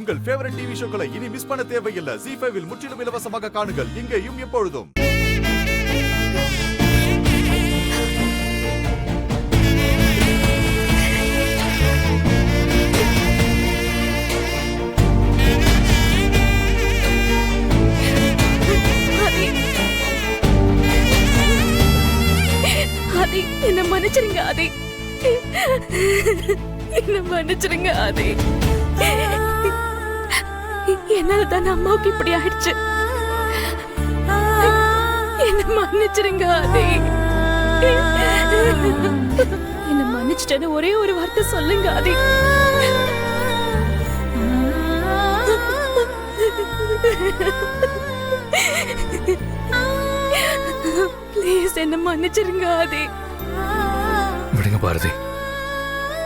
உங்கள் favourite TV ஷோக்களை இனி miss பண்ண தேவையில்லை. ZEE5 இல் முற்றிலும் இலவசமாக காணுங்கள், இங்கேயும் எப்பொழுதும். ஆதி, என்ன மன்னிச்சிருங்க ஆதி, என்ன மன்னிச்சிருங்க ஆதி. என்னாலதான் அம்மாவுக்கு இப்படி ஆயிடுச்சு. என்ன மன்னிச்சிருங்க ஆதி. என்ன மன்னிச்சிட்டேன்னு ஒரே ஒரு வார்த்தை சொல்லுங்க ஆதி. ப்ளீஸ் என்ன மன்னிச்சிருங்க ஆதி. விடுங்க பாரதி,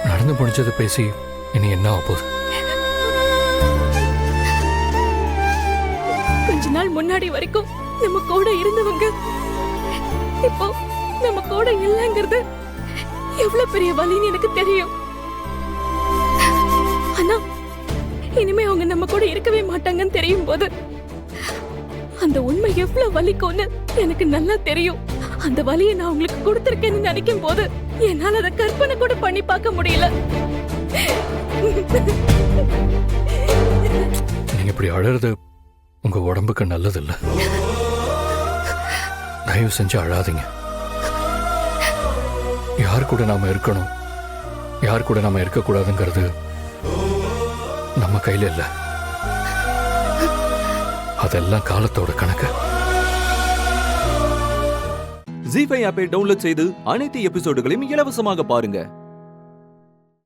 நடந்து முடிஞ்சதை பேசி இனி என்ன ஆகுது? கொஞ்ச நாள் முன்னாடி வரைக்கும் நம்ம கூட இருந்தவங்க இப்போ நம்ம கூட இல்லங்கிறது எவ்வளவு பெரிய வலின்னு எனக்கு தெரியும். ஆனா இனிமே அவங்க நம்ம கூட இருக்கவே மாட்டாங்கன்னு தெரியும் போது அந்த உண்மை எவ்வளவு வலிக்கும்னு எனக்கு நல்லா தெரியும். அந்த வலியை நான் உங்களுக்கு கொடுத்திருக்கேன்னு நினைக்கும் போது என்னால அதை கற்பனை கூட பண்ணி பார்க்க முடியல. நீங்க இப்படி அழறது உங்க உடம்புக்கு நல்லது இல்ல. தயவு செஞ்சு அழாதீங்க. யார் கூட நாம இருக்கணும், யார் கூட நாம இருக்கக்கூடாதுங்கிறது நம்ம கையில இல்ல. அதெல்லாம் காலத்தோட கணக்கு. ZEE5 ஆப்பை டவுன்லோட் செய்து அனைத்து எபிசோடுகளையும் இலவசமாக பாருங்க.